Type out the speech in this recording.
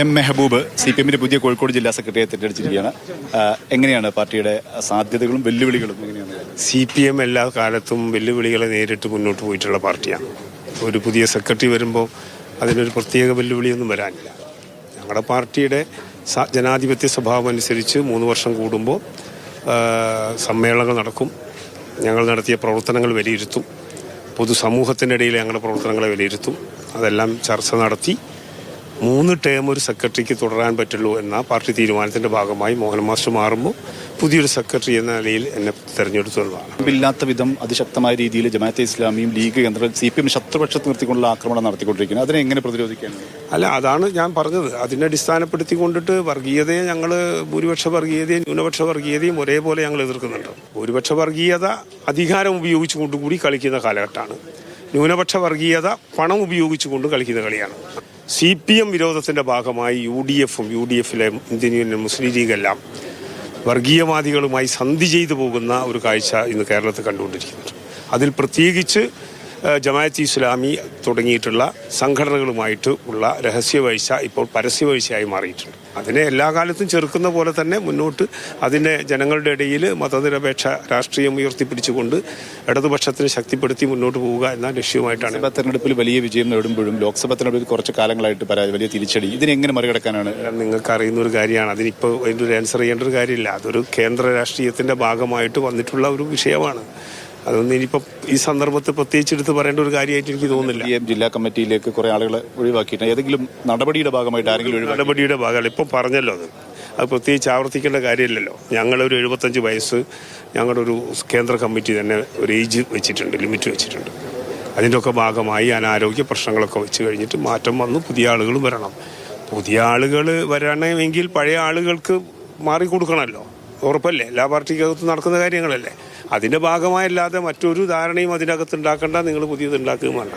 M Mehboob CPM-ന്റെ പുതിയ കോഴിക്കോട് ജില്ലാ സെക്രട്ടറിയെ തെരഞ്ഞെടുത്തിരിക്കുകയാണ്. എങ്ങനെയാണ് പാർട്ടിയുടെ സാധ്യതകളും വെല്ലുവിളികളും എങ്ങനെയാണ്? CPM എല്ലാ കാലത്തും വെല്ലുവിളികളെ നേരിട്ട് മുന്നോട്ട് പോയിട്ടുള്ള പാർട്ടിയാണ്. ഒരു പുതിയ സെക്രട്ടറി വരുമ്പോൾ അതിനൊരു പ്രത്യേക വെല്ലുവിളിയൊന്നും വരാനില്ല. ഞങ്ങളുടെ പാർട്ടിയുടെ ജനാധിപത്യ സ്വഭാവം അനുസരിച്ച് 3 വർഷം കൂടുമ്പോൾ സമ്മേളനങ്ങൾ നടക്കും. ഞങ്ങൾ നടത്തിയ പ്രവർത്തനങ്ങൾ വിലയിരുത്തും. പൊതുസമൂഹത്തിൻ്റെ ഇടയിൽ ഞങ്ങളുടെ പ്രവർത്തനങ്ങളെ വിലയിരുത്തും. അതെല്ലാം ചർച്ച നടത്തി 3 ടേം ഒരു സെക്രട്ടറിക്ക് തുടരാൻ പറ്റുള്ളൂ എന്ന പാർട്ടി തീരുമാനത്തിൻ്റെ ഭാഗമായി മോഹൻ മാസ്റ്റർ മാറുമ്പോൾ പുതിയൊരു സെക്രട്ടറി എന്ന നിലയിൽ എന്നെ തെരഞ്ഞെടുത്തതാണ്. ഇല്ലാത്ത വിധം അതിശക്തമായ രീതിയിൽ ജമാഅത്തെ ഇസ്ലാമിയും ലീഗ് കേന്ദ്ര CPM ശത്രുപക്ഷത്ത് നിർത്തിക്കൊണ്ടുള്ള ആക്രമണം നടത്തിക്കൊണ്ടിരിക്കുന്നത്. അതിനെ എങ്ങനെ പ്രതിരോധിക്കാനാണ്? അല്ല, അതാണ് ഞാൻ പറഞ്ഞത്. അതിനെ അടിസ്ഥാനപ്പെടുത്തിക്കൊണ്ടിട്ട് വർഗീയതയെ ഞങ്ങൾ ഭൂരിപക്ഷ വർഗീയതയും ന്യൂനപക്ഷ വർഗീയതയും ഒരേപോലെ ഞങ്ങൾ എതിർക്കുന്നുണ്ട്. ഭൂരിപക്ഷ വർഗീയത അധികാരം ഉപയോഗിച്ചുകൊണ്ടും കൂടി കളിക്കുന്ന കാലഘട്ടമാണ്. ന്യൂനപക്ഷ വർഗീയത പണം ഉപയോഗിച്ചുകൊണ്ട് കളിക്കുന്ന കളിയാണ്. CPM വിരോധത്തിൻ്റെ ഭാഗമായി UDF-ലെ ഇന്ത്യൻ യൂണിയൻ മുസ്ലിം ലീഗെല്ലാം വർഗീയവാദികളുമായി സന്ധി ചെയ്തു പോകുന്ന ഒരു കാഴ്ച ഇന്ന് കേരളത്തിൽ കണ്ടുകൊണ്ടിരിക്കുന്നുണ്ട്. അതിൽ പ്രത്യേകിച്ച് ജമാഅത്തെ ഇസ്ലാമി തുടങ്ങിയിട്ടുള്ള സംഘടനകളുമായിട്ട് ഉള്ള രഹസ്യവീഴ്ച ഇപ്പോൾ പരസ്യവീഴ്ചയായി മാറിയിട്ടുണ്ട്. അതിനെ എല്ലാ കാലത്തും ചെറുക്കുന്ന പോലെ തന്നെ മുന്നോട്ട് അതിനെ ജനങ്ങളുടെ ഇടയിൽ മതനിരപേക്ഷ രാഷ്ട്രീയം ഉയർത്തിപ്പിടിച്ചുകൊണ്ട് ഇടതുപക്ഷത്തിന് ശക്തിപ്പെടുത്തി മുന്നോട്ട് പോവുക എന്ന ലക്ഷ്യമായിട്ടാണ്. തെരഞ്ഞെടുപ്പിൽ വലിയ വിജയം നേടുമ്പോഴും ലോക്സഭാ തെരഞ്ഞെടുപ്പിൽ കുറച്ച് കാലങ്ങളായിട്ട് വലിയ തിരിച്ചടി. ഇതിനെങ്ങനെ മറികടക്കാനാണ്? നിങ്ങൾക്ക് അറിയുന്ന ഒരു കാര്യമാണ്. അതിനിപ്പോൾ അതിൻ്റെ ഒരു ആൻസർ ചെയ്യേണ്ട ഒരു കാര്യമില്ല. അതൊരു കേന്ദ്ര രാഷ്ട്രീയത്തിൻ്റെ ഭാഗമായിട്ട് വന്നിട്ടുള്ള ഒരു വിഷയമാണ്. അതൊന്നും ഇനിയിപ്പോൾ ഈ സന്ദർഭത്തിൽ പ്രത്യേകിച്ച് എടുത്ത് പറയേണ്ട ഒരു കാര്യമായിട്ട് എനിക്ക് തോന്നുന്നില്ല. ജില്ലാ കമ്മിറ്റിയിലേക്ക് കുറെ ആളുകളെ ഒഴിവാക്കിയിട്ട് ഏതെങ്കിലും നടപടിയുടെ ഭാഗമായിട്ട് ആരെങ്കിലും നടപടിയുടെ ഭാഗമല്ല ഇപ്പം പറഞ്ഞല്ലോ. അത് പ്രത്യേകിച്ച് ആവർത്തിക്കേണ്ട കാര്യമില്ലല്ലോ. ഞങ്ങളൊരു 75 വയസ്സ് ഞങ്ങളുടെ ഒരു കേന്ദ്ര കമ്മിറ്റി തന്നെ ഒരു ഏജ് വെച്ചിട്ടുണ്ട്, ലിമിറ്റ് വെച്ചിട്ടുണ്ട്. അതിൻ്റെ ഒക്കെ ഭാഗമായി അനാരോഗ്യ പ്രശ്നങ്ങളൊക്കെ വെച്ച് കഴിഞ്ഞിട്ട് മാറ്റം വന്നു. പുതിയ ആളുകൾ വരണം. പുതിയ ആളുകൾ വരണമെങ്കിൽ പഴയ ആളുകൾക്ക് മാറിക്കൊടുക്കണമല്ലോ. ഉറപ്പല്ലേ? എല്ലാ പാർട്ടിക്കകത്ത് നടക്കുന്ന കാര്യങ്ങളല്ലേ. അതിൻ്റെ ഭാഗമായല്ലാതെ മറ്റൊരു ധാരണയും അതിനകത്ത് ഉണ്ടാക്കേണ്ട. നിങ്ങൾ പുതിയത് ഉണ്ടാക്കുകയും വേണ്ട.